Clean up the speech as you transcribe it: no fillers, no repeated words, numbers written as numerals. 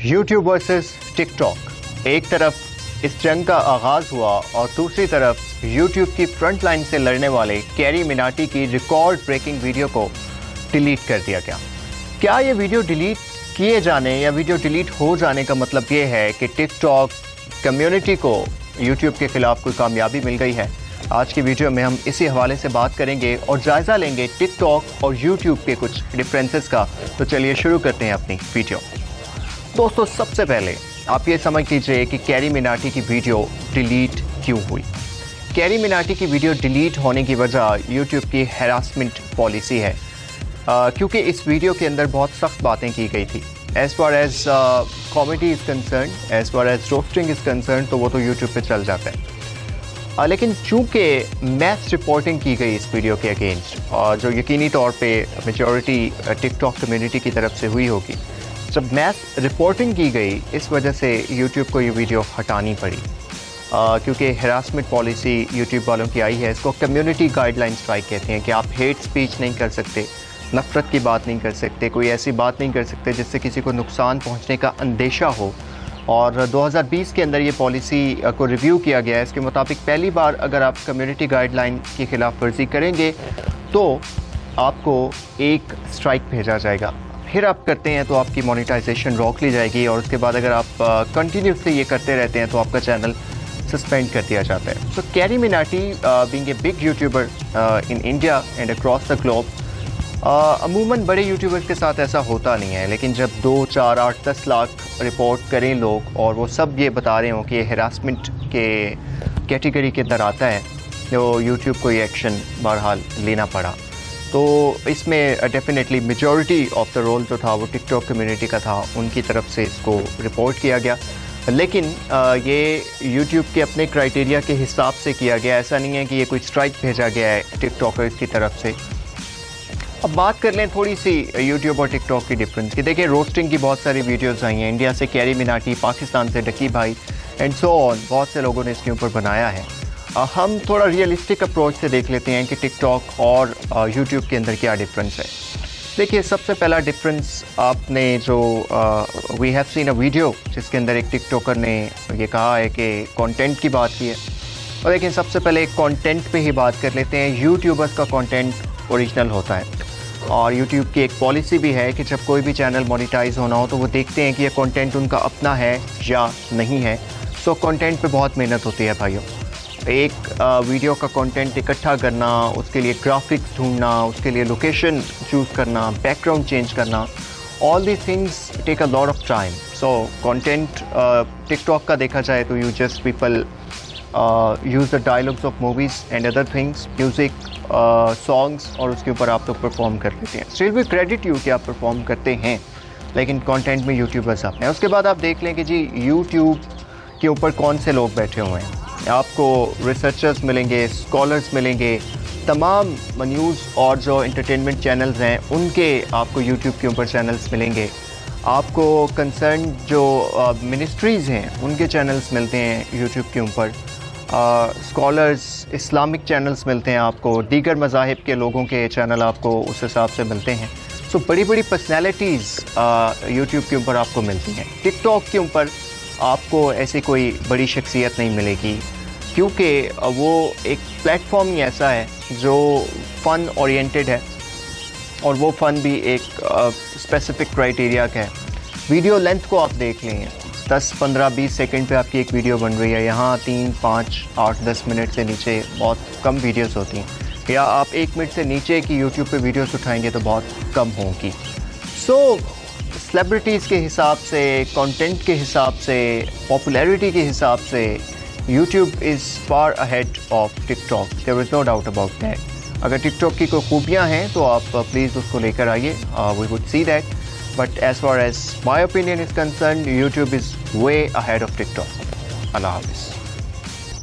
YouTube versus TikTok. एक तरफ इस जंग का आगाज़ हुआ और दूसरी तरफ यूट्यूब की फ्रंट लाइन से लड़ने वाले कैरी मिनाटी की रिकॉर्ड ब्रेकिंग वीडियो को डिलीट कर दिया गया। क्या ये वीडियो डिलीट किए जाने या वीडियो डिलीट हो जाने का मतलब ये है कि टिकटॉक कम्युनिटी को यूट्यूब के ख़िलाफ़ कोई कामयाबी मिल गई है? आज की वीडियो में हम इसी हवाले से बात करेंगे और जायज़ा लेंगे टिकटॉक और यूट्यूब के कुछ डिफरेंसेस का। तो चलिए शुरू करते हैं अपनी वीडियो। दोस्तों, सबसे पहले आप ये समझ लीजिए कि कैरी मिनाटी की वीडियो डिलीट क्यों हुई। कैरी मिनाटी की वीडियो डिलीट होने की वजह यूट्यूब की हैरासमेंट पॉलिसी है, क्योंकि इस वीडियो के अंदर बहुत सख्त बातें की गई थी। As far as comedy is concern, as far as roasting is concern, तो वो तो यूट्यूब पे चल जाता है। लेकिन चूँकि मैस रिपोर्टिंग की गई इस वीडियो के अगेंस्ट, और जो यकीनी तौर पे मेजॉरिटी टिकटॉक कम्युनिटी की तरफ से हुई होगी, जब मैस रिपोर्टिंग की गई, इस वजह से यूट्यूब को ये वीडियो हटानी पड़ी, क्योंकि हरासमेंट पॉलिसी यूट्यूब वालों की आई है। इसको कम्युनिटी गाइडलाइन स्ट्राइक कहते हैं कि आप हेट स्पीच नहीं कर सकते, नफ़रत की बात नहीं कर सकते, कोई ऐसी बात नहीं कर सकते जिससे किसी को नुकसान पहुंचने का अंदेशा हो। और 2020 के अंदर ये पॉलिसी को रिव्यू किया गया है। इसके मुताबिक पहली बार अगर आप कम्युनिटी गाइडलाइन की खिलाफ वर्जी करेंगे तो आपको एक स्ट्राइक भेजा जाएगा। फिर आप करते हैं तो आपकी मोनेटाइजेशन रोक ली जाएगी, और उसके बाद अगर आप कंटिन्यूसली ये करते रहते हैं तो आपका चैनल सस्पेंड कर दिया जाता है। So Carry Minati being a big YouTuber in India and across the globe, अमूमन बड़े यूट्यूबर्स के साथ ऐसा होता नहीं है, लेकिन जब 2, 4, 8, 10 लाख रिपोर्ट करें लोग और वो सब ये बता रहे हों कि ये हरासमेंट के कैटेगरी के अंदर आता है, तो यूट्यूब को ये एक्शन बहरहाल लेना पड़ा। तो इसमें definitely majority of the role जो था वो टिकटॉक कम्युनिटी का था, उनकी तरफ से इसको रिपोर्ट किया गया। लेकिन ये यूट्यूब के अपने क्राइटेरिया के हिसाब से किया गया, ऐसा नहीं है कि ये कोई स्ट्राइक भेजा गया है टिकटॉकर्स की तरफ से। अब बात कर लें थोड़ी सी यूट्यूब और टिकटॉक की डिफरेंस की। देखिए, रोस्टिंग की बहुत सारी वीडियोस आई हैं, इंडिया से कैरी मिनाटी, पाकिस्तान से डकी भाई एंड सो ऑन, बहुत से लोगों ने इसके ऊपर बनाया है। हम थोड़ा रियलिस्टिक अप्रोच से देख लेते हैं कि टिकटॉक और यूट्यूब के अंदर क्या डिफरेंस है। देखिए, सबसे पहला डिफरेंस आपने जो we have seen a video जिसके अंदर एक टिकटॉकर ने ये कहा है कि कंटेंट की बात की है। और देखिए, सबसे पहले कंटेंट पे ही बात कर लेते हैं। यूट्यूबर्स का कंटेंट ओरिजिनल होता है, और यूट्यूब की एक पॉलिसी भी है कि जब कोई भी चैनल मोनेटाइज होना हो तो वो देखते हैं कि ये कंटेंट उनका अपना है या नहीं है। सो कंटेंट पे बहुत मेहनत होती है भाइयों। एक वीडियो का कंटेंट इकट्ठा करना, उसके लिए ग्राफिक्स ढूंढना, उसके लिए लोकेशन चूज़ करना, बैकग्राउंड चेंज करना, all these things take a lot of time. So content TikTok का देखा जाए तो you just people use the dialogues of movies and other things, music, songs, और उसके ऊपर आप तो परफॉर्म कर लेते हैं। स्टिल वी क्रेडिट यू कि आप परफॉर्म करते हैं, लेकिन कंटेंट में यूट्यूबर्स आप हैं। उसके बाद आप देख लें कि जी यूट्यूब के ऊपर कौन से लोग बैठे हुए हैं। आपको रिसर्चर्स मिलेंगे, स्कॉलर्स मिलेंगे, तमाम न्यूज़ और जो एंटरटेनमेंट चैनल्स हैं उनके आपको यूट्यूब के ऊपर चैनल्स मिलेंगे। आपको कंसर्न जो मिनिस्ट्रीज़ हैं उनके चैनल्स मिलते हैं यूट्यूब के ऊपर। स्कॉलर्स, इस्लामिक चैनल्स मिलते हैं आपको, दीगर मज़ाहिब के लोगों के चैनल आपको उस हिसाब से मिलते हैं। सो बड़ी बड़ी पर्सनैलिटीज़ यूट्यूब के ऊपर आपको मिलती हैं। टिकटॉक के ऊपर आपको ऐसी कोई बड़ी शख्सियत नहीं मिलेगी, क्योंकि वो एक प्लेटफॉर्म ही ऐसा है जो फ़न ओरिएंटेड है, और वो फ़न भी एक स्पेसिफिक क्राइटेरिया का है। वीडियो लेंथ को आप देख लें, 10, 15, 20 सेकंड पे आपकी एक वीडियो बन रही है। यहाँ 3, 5, 8, 10 मिनट से नीचे बहुत कम वीडियोस होती हैं, या आप 1 मिनट से नीचे की यूट्यूब पे वीडियोस उठाएंगे तो बहुत कम होंगी। सो सेलिब्रिटीज़ के हिसाब से, कंटेंट के हिसाब से, पॉपुलैरिटी के हिसाब से YouTube is far ahead of TikTok. There is no doubt about that. अगर टिकटॉक की कोई खूबियाँ हैं तो आप प्लीज़ उसको लेकर आइए, we would see that, but as far as my opinion is concern, YouTube is way ahead of TikTok. अल्लाह हाफ़िज़।